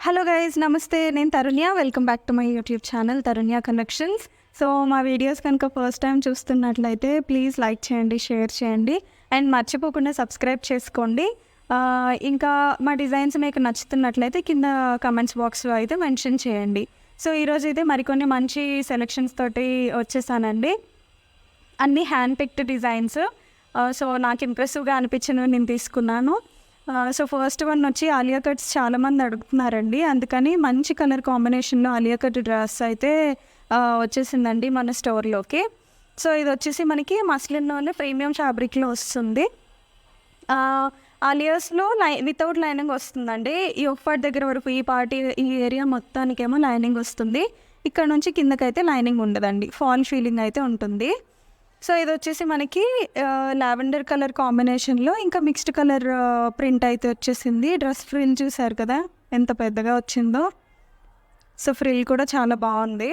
Hello guys, నమస్తే. నేను Tarunya. Welcome back to my YouTube channel Tarunya collections. So మా videos కనుక ఫస్ట్ టైం చూస్తున్నట్లయితే ప్లీజ్ లైక్ చేయండి, షేర్ చేయండి అండ్ మర్చిపోకుండా సబ్స్క్రైబ్ చేసుకోండి. ఇంకా మా డిజైన్స్ మీకు నచ్చుతున్నట్లయితే కింద కమెంట్స్ బాక్స్లో అయితే మెన్షన్ చేయండి. సో ఈరోజు అయితే మరికొన్ని మంచి సెలెక్షన్స్ తోటి వచ్చేసానండి. అన్నీ హ్యాండ్ పిక్డ్ డిజైన్స్. సో నాకు ఇంప్రెసివ్గా అనిపించినవి నేను తీసుకున్నాను. సో ఫస్ట్ వన్ వచ్చి ఆలియా కట్స్ చాలామంది అడుగుతున్నారండి, అందుకని మంచి కలర్ కాంబినేషన్లో ఆలియా కట్ డ్రెస్ అయితే వచ్చేసిందండి మన స్టోర్లోకి. సో ఇది వచ్చేసి మనకి మస్లిన్లోనే ప్రీమియం ఫ్యాబ్రిక్లో వస్తుంది. ఆలియాస్లో వితౌట్ లైనింగ్ వస్తుందండి. ఈ ఒక్కటి దగ్గర వరకు ఈ ఏరియా మొత్తానికేమో లైనింగ్ వస్తుంది. ఇక్కడ నుంచి కిందకైతే లైనింగ్ ఉండదండి, ఫాల్ ఫీలింగ్ అయితే ఉంటుంది. సో ఇది వచ్చేసి మనకి లావెండర్ కలర్ కాంబినేషన్లో ఇంకా మిక్స్డ్ కలర్ ప్రింట్ అయితే వచ్చేసింది. డ్రెస్ ఫ్రిల్ చూసారు కదా ఎంత పెద్దగా వచ్చిందో. సో ఫ్రిల్ కూడా చాలా బాగుంది.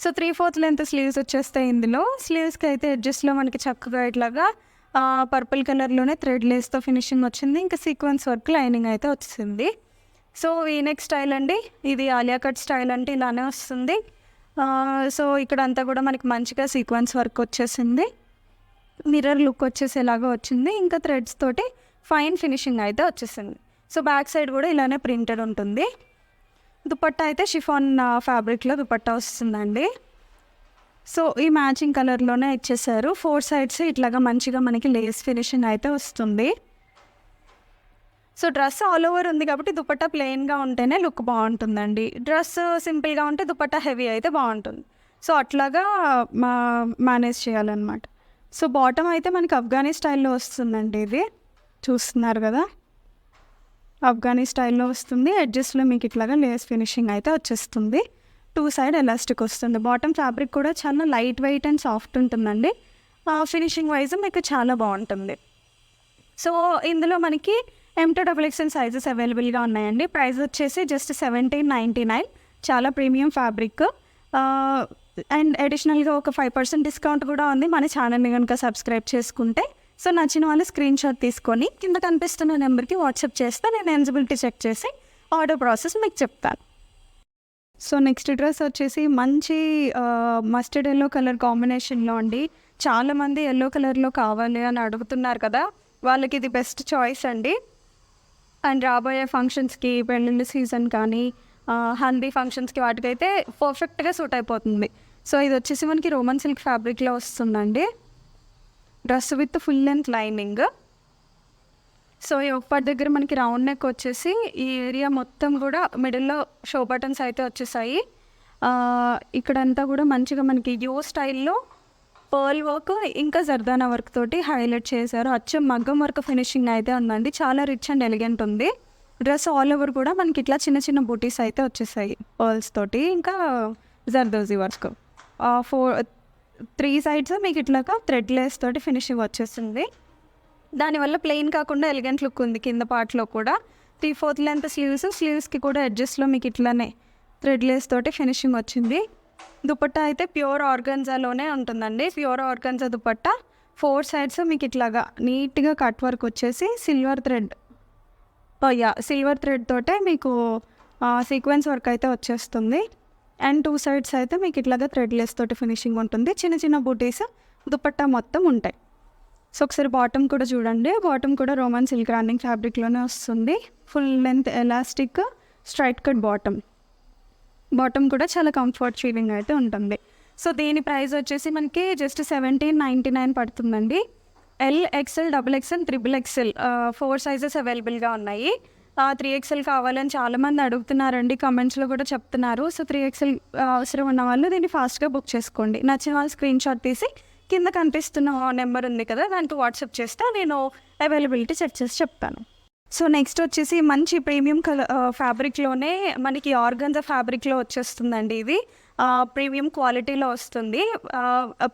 సో 3/4 లెంత్ స్లీవ్స్ వచ్చేస్తాయి. ఇందులో స్లీవ్స్కి అయితే ఎడ్జెస్ట్లో మనకి చక్కగా ఇట్లాగా పర్పుల్ కలర్లోనే థ్రెడ్ లేస్తో ఫినిషింగ్ వచ్చింది. ఇంకా సీక్వెన్స్ వర్క్ లైనింగ్ అయితే వచ్చింది. సో ఈ నెక్ స్టైల్ అండి, ఇది ఆలియా కట్ స్టైల్ అంటే ఇలానే వస్తుంది. సో ఇక్కడ అంతా కూడా మనకి మంచిగా సీక్వెన్స్ వర్క్ వచ్చేసింది. మిర్రర్ లుక్ వచ్చేసేలాగా వచ్చింది. ఇంకా థ్రెడ్స్ తోటి ఫైన్ ఫినిషింగ్ అయితే వచ్చేసింది. సో బ్యాక్ సైడ్ కూడా ఇలానే ప్రింటెడ్ ఉంటుంది. దుపట్టా అయితే షిఫాన్ ఫ్యాబ్రిక్లో దుపట్టా వస్తుందండి. సో ఈ మ్యాచింగ్ కలర్లోనే ఇచ్చేసారు. 4 సైడ్స్ ఇట్లాగా మంచిగా మనకి లేస్ ఫినిషింగ్ అయితే వస్తుంది. సో డ్రెస్ ఆల్ ఓవర్ ఉంది కాబట్టి దుపట్టా ప్లెయిన్గా ఉంటేనే లుక్ బాగుంటుందండి. డ్రెస్ సింపుల్గా ఉంటే దుపట్టా హెవీ అయితే బాగుంటుంది. సో అట్లాగా మేనేజ్ చేయాలన్నమాట. సో బాటమ్ అయితే మనకి అఫ్ఘానీ స్టైల్లో వస్తుందండి. ఇది చూస్తున్నారు కదా, అఫ్ఘానీ స్టైల్లో వస్తుంది. ఎడ్జెస్ట్లో మీకు ఇట్లాగా లేస్ ఫినిషింగ్ అయితే వచ్చేస్తుంది. 2 సైడ్ ఎలాస్టిక్ వస్తుంది. బాటమ్ ఫ్యాబ్రిక్ కూడా చాలా లైట్ వెయిట్ అండ్ సాఫ్ట్ ఉంటుందండి. ఫినిషింగ్ వైజ్ మీకు చాలా బాగుంటుంది. సో ఇందులో మనకి M2XXL సైజెస్ అవైలబుల్గా ఉన్నాయండి. ప్రైస్ వచ్చేసి జస్ట్ 1799. చాలా ప్రీమియం ఫ్యాబ్రిక్ అండ్ అడిషనల్గా ఒక 5% డిస్కౌంట్ కూడా ఉంది మన ఛానల్ని కనుక సబ్స్క్రైబ్ చేసుకుంటే. సో నచ్చిన వాళ్ళు స్క్రీన్ షాట్ తీసుకొని కింద కనిపిస్తున్న నెంబర్కి వాట్సాప్ చేస్తే నేను ఎలిజిబిలిటీ చెక్ చేసి ఆర్డర్ ప్రాసెస్ మీకు చెప్తాను. సో నెక్స్ట్ డ్రెస్ వచ్చేసి మంచి మస్టర్డ్ ఎల్లో కలర్ కాంబినేషన్లో అండి. చాలామంది ఎల్లో కలర్లో కావాలి అని అడుగుతున్నారు కదా, వాళ్ళకి ఇది బెస్ట్ చాయిస్ అండి. అండ్ రాబోయే ఫంక్షన్స్కి, పెళ్ళిళ్ళ సీజన్ కానీ హల్దీ ఫంక్షన్స్కి వాటికైతే పర్ఫెక్ట్గా సూట్ అయిపోతుంది. సో ఇది వచ్చేసి మనకి రోమన్ సిల్క్ ఫ్యాబ్రిక్లో వస్తుందండి. Dress with full length lining. So ఈ ఒక్కటి దగ్గర మనకి రౌండ్ నెక్ వచ్చేసి ఈ ఏరియా మొత్తం కూడా మిడిల్లో షో బటన్స్ అయితే వచ్చేసాయి. ఇక్కడంతా కూడా మంచిగా మనకి యూ స్టైల్లో పర్ల్ వర్క్ ఇంకా జర్దానా వర్క్ తోటి హైలైట్ చేశారు. అచ్చం మగ్గం వర్క్ ఫినిషింగ్ అయితే ఉందండి. చాలా రిచ్ అండ్ ఎలిగెంట్ ఉంది. డ్రెస్ ఆల్ ఓవర్ కూడా మనకి ఇట్లా చిన్న చిన్న బూటీస్ అయితే వచ్చేసాయి పర్ల్స్ తోటి, ఇంకా జర్దోజీ వర్క్. 3 సైడ్స్ మీకు ఇట్లాగా థ్రెడ్ లేస్ తోటి ఫినిషింగ్ వచ్చేసింది. దానివల్ల ప్లెయిన్ కాకుండా ఎలిగెంట్ లుక్ ఉంది. కింద పార్ట్లో కూడా 3/4 లెంత్ స్లీవ్స్కి కూడా ఎడ్జెస్ట్లో మీకు ఇట్లానే థ్రెడ్ లేస్ తోటి ఫినిషింగ్ వచ్చింది. దుపట్టా అయితే ప్యూర్ ఆర్గన్జాలోనే ఉంటుందండి. Pure organza dupatta. 4 సైడ్స్ మీకు ఇట్లాగా నీట్గా కట్ వర్క్ వచ్చేసి సిల్వర్ థ్రెడ్ తోటే మీకు సీక్వెన్స్ వర్క్ అయితే వచ్చేస్తుంది. అండ్ 2 సైడ్స్ అయితే మీకు ఇట్లాగా థ్రెడ్ లెస్ తోటి ఫినిషింగ్ ఉంటుంది. చిన్న చిన్న బూటీస్ దుపట్టా మొత్తం ఉంటాయి. సో ఒకసారి బాటమ్ కూడా చూడండి. బాటమ్ కూడా రోమన్ సిల్క్ రన్నింగ్ ఫ్యాబ్రిక్లోనే వస్తుంది. Full length elastic straight cut bottom కూడా చాలా కంఫర్ట్ ఫీలింగ్ అయితే ఉంటుంది. సో దీని ప్రైస్ వచ్చేసి మనకి జస్ట్ 1799 పడుతుందండి. LXL, XXL, XXL 4 సైజెస్ అవైలబుల్గా ఉన్నాయి. 3XL కావాలని చాలామంది అడుగుతున్నారండి, కమెంట్స్లో కూడా చెప్తున్నారు. సో 3XL అవసరం ఉన్న వాళ్ళు దీన్ని ఫాస్ట్గా బుక్ చేసుకోండి. నచ్చిన వాళ్ళు స్క్రీన్ షాట్ తీసి కింద కనిపిస్తున్న నెంబర్ ఉంది కదా, దానికి వాట్సాప్ చేస్తే నేను అవైలబిలిటీ చెక్ చేసి చెప్తాను. సో నెక్స్ట్ వచ్చేసి మంచి ప్రీమియం కలర్ ఫ్యాబ్రిక్లోనే మనకి ఆర్గన్జా ఫ్యాబ్రిక్లో వచ్చేస్తుందండి. ఇది ప్రీమియం క్వాలిటీలో వస్తుంది.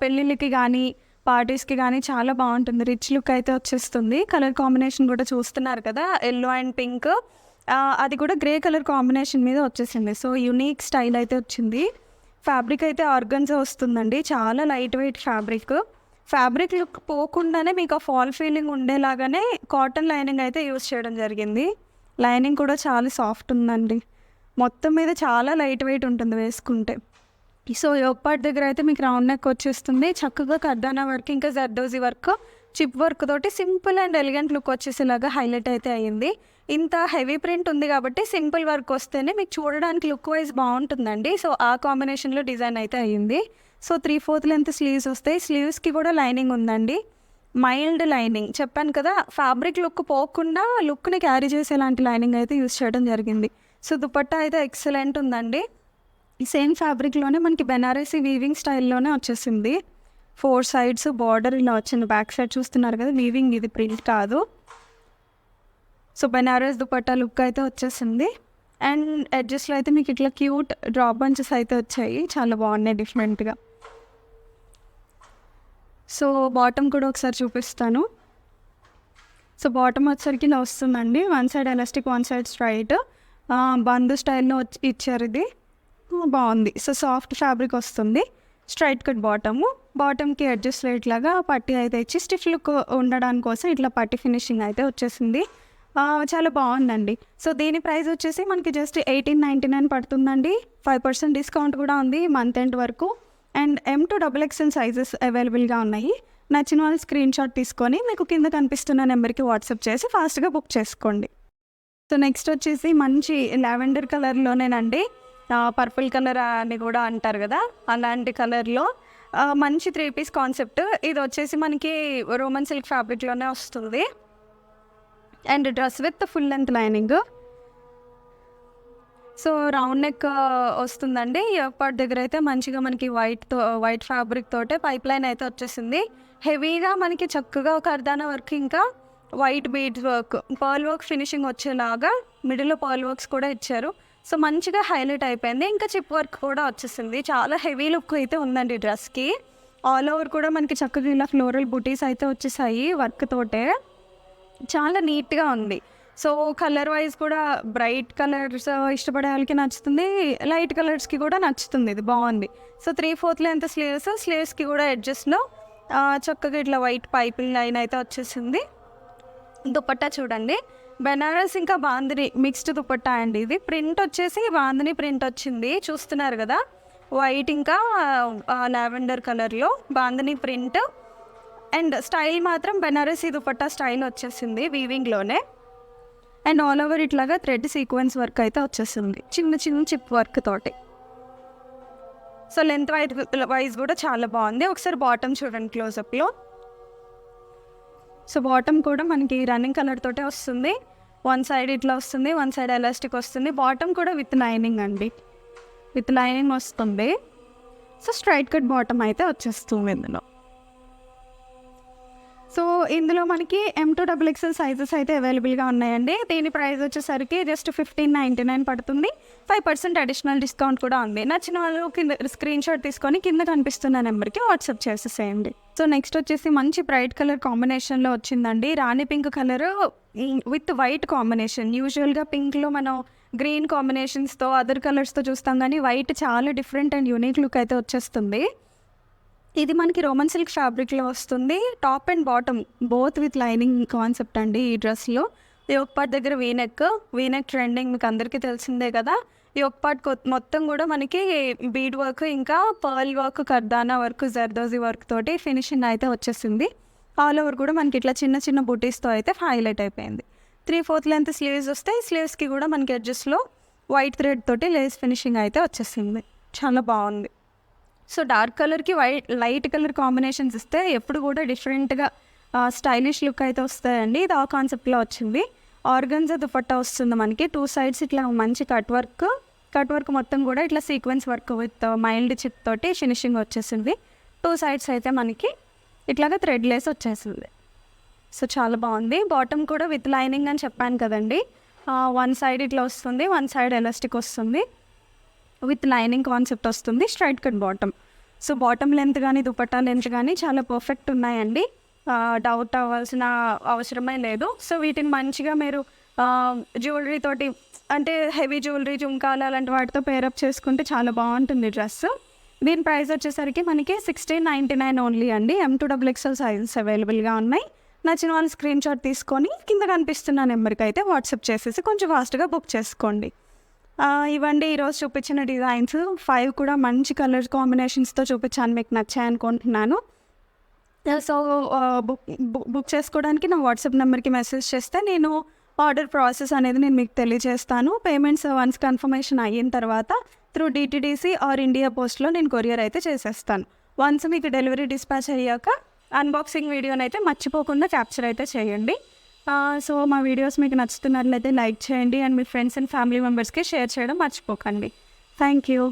పెళ్ళిళ్ళకి కానీ పార్టీస్కి కానీ చాలా బాగుంటుంది. రిచ్ లుక్ అయితే వచ్చేస్తుంది. కలర్ కాంబినేషన్ కూడా చూస్తున్నారు కదా, ఎల్లో అండ్ పింక్. అది కూడా గ్రే కలర్ కాంబినేషన్ మీద వచ్చేసింది. సో యూనిక్ స్టైల్ అయితే వచ్చింది. ఫ్యాబ్రిక్ అయితే ఆర్గన్జా వస్తుందండి. చాలా లైట్ వెయిట్ ఫ్యాబ్రిక్ లుక్ పోకుండానే మీకు ఆ ఫాల్ ఫీలింగ్ ఉండేలాగానే కాటన్ లైనింగ్ అయితే యూజ్ చేయడం జరిగింది. లైనింగ్ కూడా చాలా సాఫ్ట్ ఉందండి. మొత్తం మీద చాలా లైట్ వెయిట్ ఉంటుంది వేసుకుంటే. సో యోక్ పార్ట్ దగ్గర అయితే మీకు రౌండ్ నెక్ వచ్చేస్తుంది. చక్కగా కర్దానా వర్క్ ఇంకా జర్దోజీ వర్క్ చిప్ వర్క్ తోటి సింపుల్ అండ్ ఎలిగెంట్ లుక్ వచ్చేసేలాగా హైలైట్ అయితే అయ్యింది. ఇంత హెవీ ప్రింట్ ఉంది కాబట్టి సింపుల్ వర్క్ వస్తేనే మీకు చూడడానికి లుక్ వైజ్ బాగుంటుందండి. సో ఆ కాంబినేషన్లో డిజైన్ అయితే అయ్యింది. సో 3/4 లెంత్ స్లీవ్స్ వస్తాయి. స్లీవ్స్కి కూడా లైనింగ్ ఉందండి. మైల్డ్ లైనింగ్ చెప్పాను కదా, ఫ్యాబ్రిక్ లుక్ పోకుండా లుక్ని క్యారీ చేసేలాంటి లైనింగ్ అయితే యూస్ చేయడం జరిగింది. సో దుపట్టా అయితే ఎక్సలెంట్ ఉందండి. సేమ్ ఫ్యాబ్రిక్లోనే మనకి బెనారసీ వీవింగ్ స్టైల్లోనే వచ్చేసింది. 4 సైడ్స్ బార్డర్ ఇలా వచ్చింది. బ్యాక్ సైడ్ చూస్తున్నారు కదా, వీవింగ్, ఇది ప్రింట్ కాదు. సో బెనారస్ దుపట్టా లుక్ అయితే వచ్చేసింది. అండ్ ఎడ్జెస్లో అయితే మీకు ఇట్లా క్యూట్ డ్రాప్ బంచెస్ అయితే వచ్చాయి, చాలా బాగున్నాయి డిఫరెంట్గా. సో బాటమ్ కూడా ఒకసారి చూపిస్తాను. సో బాటమ్ వచ్చేసరికి ఇలా వస్తుందండి. One side elastic, one side straight, Bandhu స్టైల్లో ఇచ్చారు. ఇది బాగుంది. సో సాఫ్ట్ ఫ్యాబ్రిక్ వస్తుంది. స్ట్రైట్ కట్ బాటమ్కి అడ్జస్ట్ ఇట్లాగా పట్టి అయితే ఇచ్చి స్టిఫ్ లుక్ ఉండడానికి కోసం ఇట్లా పట్టి ఫినిషింగ్ అయితే వచ్చేసింది. చాలా బాగుందండి. సో దీని ప్రైస్ వచ్చేసి మనకి జస్ట్ 1899 పడుతుందండి. 5% డిస్కౌంట్ కూడా ఉంది మంత్ ఎండ్ వరకు. And M to XXL sizes అవైలబుల్గా ఉన్నాయి. నచ్చిన వాళ్ళు స్క్రీన్ షాట్ తీసుకొని మీకు కింద కనిపిస్తున్న నెంబర్కి వాట్సాప్ చేసి ఫాస్ట్గా బుక్ చేసుకోండి. సో నెక్స్ట్ వచ్చేసి మంచి లావెండర్ కలర్లోనేనండి, పర్పుల్ కలర్ అని కూడా అంటారు కదా, అలాంటి కలర్లో మంచి 3 పీస్ కాన్సెప్ట్. ఇది వచ్చేసి మనకి రోమన్ సిల్క్ ఫ్యాబ్రిక్లోనే వస్తుంది. And dress with full length lining. So round neck వస్తుందండి. యోక్ పార్ట్ దగ్గర అయితే మంచిగా మనకి వైట్ ఫ్యాబ్రిక్ తోటే పైప్ లైన్ అయితే వచ్చేసింది. హెవీగా మనకి చక్కగా ఒక కర్దానా వర్క్ ఇంకా white beads work, pearl work finishing వచ్చేలాగా మిడిల్లో పర్ల్ వర్క్స్ కూడా ఇచ్చారు. సో మంచిగా హైలైట్ అయిపోయింది. ఇంకా చిప్ వర్క్ కూడా వచ్చేసింది. చాలా హెవీ లుక్ అయితే ఉందండి డ్రెస్కి. ఆల్ ఓవర్ కూడా మనకి చక్కగా ఇలా ఫ్లోరల్ బుటీస్ అయితే వచ్చేసాయి వర్క్ తోటే. చాలా నీట్గా ఉంది. సో కలర్ వైజ్ కూడా బ్రైట్ కలర్స్ ఇష్టపడే వాళ్ళకి నచ్చుతుంది, లైట్ కలర్స్కి కూడా నచ్చుతుంది. ఇది బాగుంది. సో 3/4 లెంత్ స్లీవ్స్కి కూడా ఎడ్జెస్ట్లో చక్కగా ఇట్లా వైట్ పైపింగ్ లైన్ అయితే వచ్చేసింది. దుపట్టా చూడండి, బెనారస్ ఇంకా బాందిని మిక్స్డ్ దుపట్టా అండి. ఇది ప్రింట్ వచ్చేసి బాందిని ప్రింట్ వచ్చింది, చూస్తున్నారు కదా, వైట్ ఇంకా లావెండర్ కలర్లో బాందిని ప్రింట్. అండ్ స్టైల్ మాత్రం బెనారసీ దుపట్టా స్టైల్ వచ్చేసింది వీవింగ్లోనే. అండ్ ఆల్ ఓవర్ ఇట్లాగా థ్రెడ్ సీక్వెన్స్ వర్క్ అయితే వచ్చేసింది, చిన్న చిన్న చిప్ వర్క్ తోటి. సో లెంత్ వైజ్ కూడా చాలా బాగుంది. ఒకసారి బాటమ్ చూడండి క్లోజప్లో. సో బాటమ్ కూడా మనకి రన్నింగ్ కలర్ తోటే వస్తుంది. వన్ సైడ్ ఇట్లా వస్తుంది, వన్ సైడ్ ఎలాస్టిక్ వస్తుంది. బాటమ్ కూడా విత్ లైనింగ్ అండి, విత్ లైనింగ్ వస్తుంది. సో స్ట్రైట్ కట్ బాటమ్ అయితే వచ్చేస్తుంది ఇందులో. సో ఇందులో మనకి M to XXL సైజెస్ అయితే అవైలబుల్గా ఉన్నాయండి. దీని ప్రైస్ వచ్చేసరికి జస్ట్ 1599 పడుతుంది. 5% అడిషనల్ డిస్కౌంట్ కూడా ఉంది. నచ్చిన వాళ్ళు కింద స్క్రీన్ షాట్ తీసుకొని కింద కనిపిస్తున్న నెంబర్కి వాట్సాప్ చేసేసేయండి. సో నెక్స్ట్ వచ్చేసి మంచి బ్రైట్ కలర్ కాంబినేషన్లో వచ్చిందండి. Rani pink colour with white combination. యూజువల్గా పింక్లో మనం గ్రీన్ కాంబినేషన్స్తో అదర్ కలర్స్తో చూస్తాం, కానీ వైట్ చాలా డిఫరెంట్ అండ్ యూనిక్ లుక్ అయితే వచ్చేస్తుంది. ఇది మనకి రోమన్ సిల్క్ ఫ్యాబ్రిక్లో వస్తుంది. Top and bottom both with lining concept అండి ఈ డ్రెస్లో. యోక్ పార్ట్ దగ్గర వీనెక్ ట్రెండింగ్ మీకు అందరికీ తెలిసిందే కదా. యోక్ పార్ట్ మొత్తం కూడా మనకి బీడ్ వర్క్ ఇంకా pearl work, kardana work, zardozi work తోటి ఫినిషింగ్ అయితే వచ్చేసింది. ఆల్ ఓవర్ కూడా మనకి ఇట్లా చిన్న చిన్న బుటీస్తో అయితే హైలైట్ అయిపోయింది. 3/4 లెంత్ స్లీవ్స్ వస్తాయి. స్లీవ్స్కి కూడా మనకి ఎడ్జెస్లో వైట్ థ్రెడ్ తోటి లేస్ ఫినిషింగ్ అయితే వచ్చేసింది, చాలా బాగుంది. సో డార్క్ కలర్కి లైట్ కలర్ కాంబినేషన్స్ ఇస్తే ఎప్పుడు కూడా డిఫరెంట్గా స్టైలిష్ లుక్ అయితే వస్తాయండి. ఇది ఆ కాన్సెప్ట్లో వచ్చింది. ఆర్గన్జా దుపట్టా వస్తుంది మనకి. 2 సైడ్స్ ఇట్లా మంచి కట్ వర్క్ మొత్తం కూడా ఇట్లా sequence work with mild chip తోటి ఫినిషింగ్ వచ్చేసింది. 2 సైడ్స్ అయితే మనకి ఇట్లాగా థ్రెడ్ లేస్ వచ్చేసింది. సో చాలా బాగుంది. బాటమ్ కూడా విత్ లైనింగ్ అని చెప్పాను కదండి. వన్ సైడ్ ఇట్లా వస్తుంది, వన్ సైడ్ ఎలాస్టిక్ వస్తుంది, విత్ లైనింగ్ కాన్సెప్ట్ వస్తుంది. Straight cut bottom. So bottom length కానీ దుపట్టా లెంత్ కానీ చాలా పర్ఫెక్ట్ ఉన్నాయండి. డౌట్ అవ్వాల్సిన అవసరమే లేదు. సో వీటిని మంచిగా మీరు జ్యువెలరీ తోటి, అంటే హెవీ జ్యువెలరీ, జుంకాలు అలాంటి వాటితో పేరప్ చేసుకుంటే చాలా బాగుంటుంది డ్రెస్. దీని ప్రైస్ వచ్చేసరికి మనకి 1699 ఓన్లీ అండి. M to XXL సైజెస్ అవైలబుల్గా ఉన్నాయి. నచ్చిన వాళ్ళు స్క్రీన్ షాట్ తీసుకొని కింద కనిపిస్తున్న నెంబర్కి అయితే వాట్సాప్ చేసేసి కొంచెం ఫాస్ట్గా బుక్ చేసుకోండి. ఇవండి ఈరోజు చూపించిన డిజైన్స్. 5 కూడా మంచి కలర్ కాంబినేషన్స్తో చూపించాను, మీకు నచ్చాయి అనుకుంటున్నాను. సో బుక్ చేసుకోవడానికి నా వాట్సాప్ నెంబర్కి మెసేజ్ చేస్తే నేను ఆర్డర్ ప్రాసెస్ అనేది నేను మీకు తెలియజేస్తాను. పేమెంట్స్ వన్స్ కన్ఫర్మేషన్ అయిన తర్వాత త్రూ డిటీడీసీ ఆర్ ఇండియా పోస్ట్లో నేను కొరియర్ అయితే చేసేస్తాను. వన్స్ మీకు డెలివరీ డిస్పాచ్ అయ్యాక అన్బాక్సింగ్ వీడియోని అయితే మర్చిపోకుండా క్యాప్చర్ అయితే చేయండి. సో మా వీడియోస్ మీకు నచ్చుతున్నట్లయితే లైక్ చేయండి and me friends and family మెంబర్స్కి షేర్ చేయడం మర్చిపోకండి. Thank you.